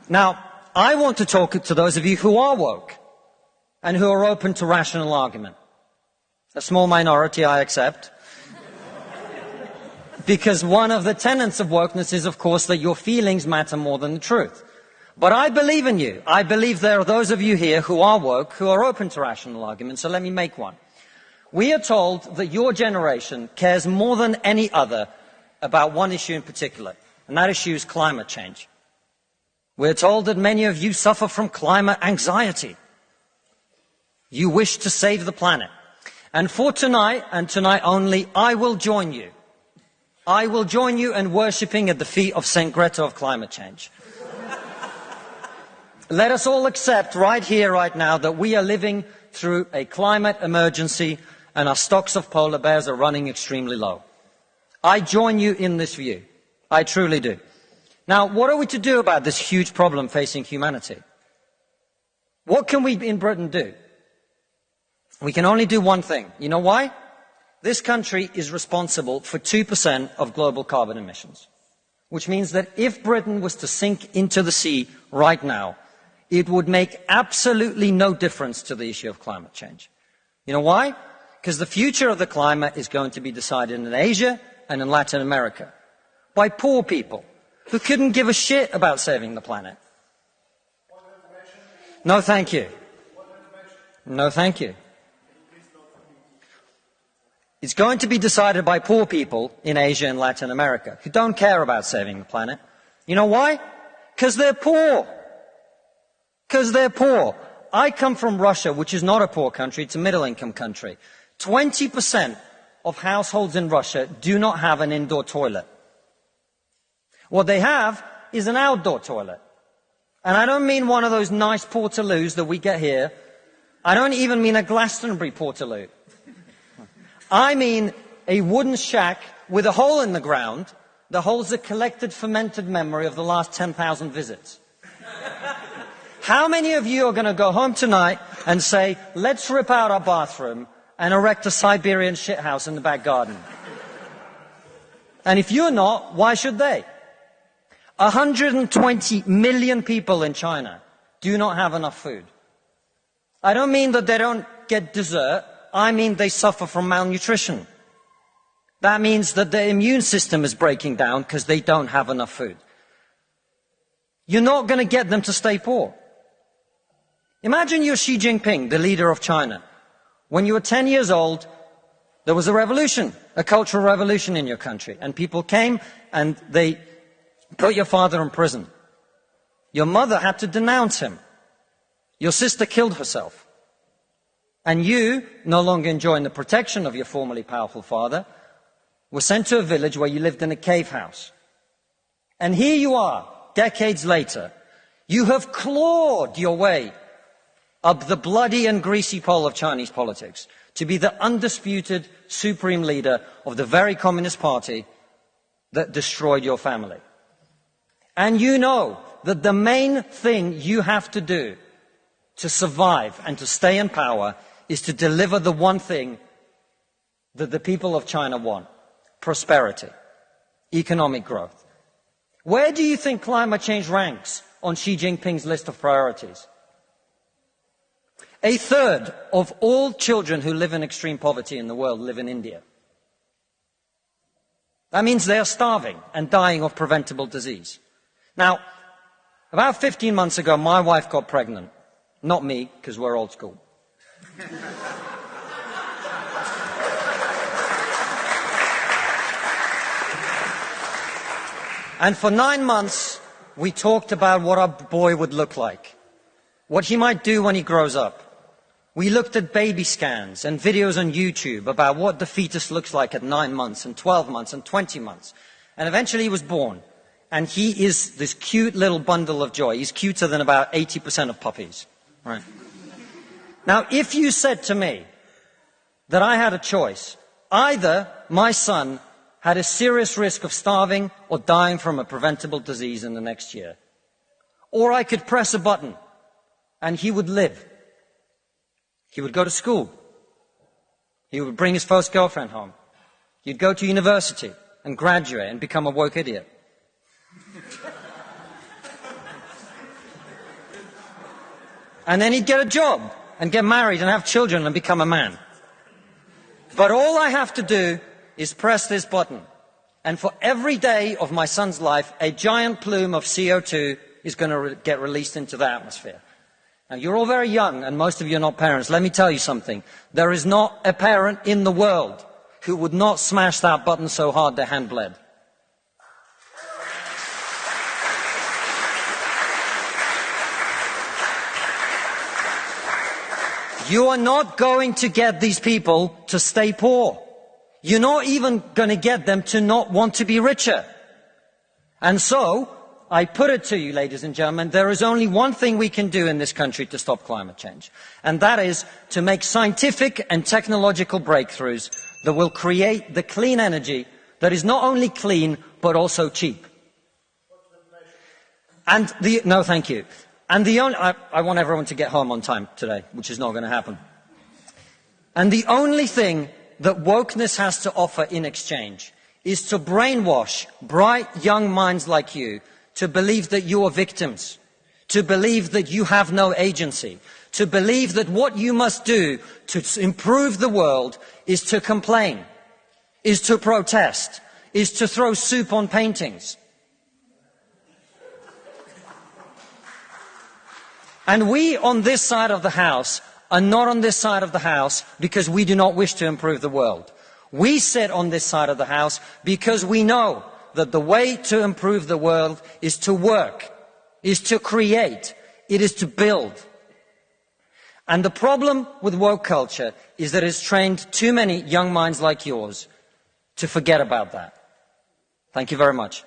Now, I want to talk to those of you who are woke and who are open to rational argument. A small minority, I accept. Because one of the tenets of wokeness is, of course, that your feelings matter more than the truth. But I believe in you. I believe there are those of you here who are woke, who are open to rational argument, so let me make one. We are told that your generation cares more than any other about one issue in particular, and that issue is climate change. We're told that many of you suffer from climate anxiety. You wish to save the planet. And for tonight, and tonight only, I will join you. I will join you in worshipping at the feet of Saint Greta of climate change. Let us all accept right here, right now, that we are living through a climate emergency and our stocks of polar bears are running extremely low. I join you in this view. I truly do. Now, what are we to do about this huge problem facing humanity? What can we in Britain do? We can only do one thing. You know why? This country is responsible for 2% of global carbon emissions, which means that if Britain was to sink into the sea right now, it would make absolutely no difference to the issue of climate change. You know why? Because the future of the climate is going to be decided in Asia and in Latin America by poor people who couldn't give a shit about saving the planet. No, thank you. No, thank you. It's going to be decided by poor people in Asia and Latin America who don't care about saving the planet. You know why? Because they're poor. Because they're poor. I come from Russia, which is not a poor country, it's a middle-income country. 20% of households in Russia do not have an indoor toilet. What they have is an outdoor toilet. And I don't mean one of those nice portaloos that we get here. I don't even mean a Glastonbury portaloo. I mean a wooden shack with a hole in the ground that holds a collected fermented memory of the last 10,000 visits. How many of you are going to go home tonight and say, let's rip out our bathroom and erect a Siberian shithouse in the back garden? And if you're not, why should they? 120 million people in China do not have enough food. I don't mean that they don't get dessert. I mean they suffer from malnutrition. That means that their immune system is breaking down because they don't have enough food. You're not going to get them to stay poor. Imagine you're Xi Jinping, the leader of China. When you were 10 years old, there was a revolution, a cultural revolution in your country. And people came and they put your father in prison. Your mother had to denounce him. Your sister killed herself. And you, no longer enjoying the protection of your formerly powerful father, were sent to a village where you lived in a cave house. And here you are, decades later. You have clawed your way up the bloody and greasy pole of Chinese politics to be the undisputed supreme leader of the very Communist Party that destroyed your family. And you know that the main thing you have to do to survive and to stay in power is to deliver the one thing that the people of China want: prosperity, economic growth. Where do you think climate change ranks on Xi Jinping's list of priorities? A third of all children who live in extreme poverty in the world live in India. That means they are starving and dying of preventable disease. Now, about 15 months ago, my wife got pregnant. Not me, because we're old school. And for 9 months, we talked about what our boy would look like, what he might do when he grows up. We looked at baby scans and videos on YouTube about what the fetus looks like at 9 months and 12 months and 20 months. And eventually he was born. And he is this cute little bundle of joy. He's cuter than about 80% of puppies. Right. Now, if you said to me that I had a choice, either my son had a serious risk of starving or dying from a preventable disease in the next year, or I could press a button and he would live. He would go to school. He would bring his first girlfriend home. He'd go to university and graduate and become a woke idiot. And then he'd get a job and get married and have children and become a man. But all I have to do is press this button. And for every day of my son's life, a giant plume of CO2 is going to get released into the atmosphere. Now, you're all very young, and most of you are not parents. Let me tell you something. There is not a parent in the world who would not smash that button so hard their hand bled. You are not going to get these people to stay poor. You're not even going to get them to not want to be richer. And so, I put it to you, ladies and gentlemen, there is only one thing we can do in this country to stop climate change. And that is to make scientific and technological breakthroughs that will create the clean energy that is not only clean, but also cheap. And no, thank you. And I want everyone to get home on time today, which is not going to happen. And the only thing that wokeness has to offer in exchange is to brainwash bright young minds like you to believe that you are victims, to believe that you have no agency, to believe that what you must do to improve the world is to complain, is to protest, is to throw soup on paintings. And we on this side of the House are not on this side of the House because we do not wish to improve the world. We sit on this side of the House because we know that the way to improve the world is to work, is to create, it is to build. And the problem with woke culture is that it's trained too many young minds like yours to forget about that. Thank you very much.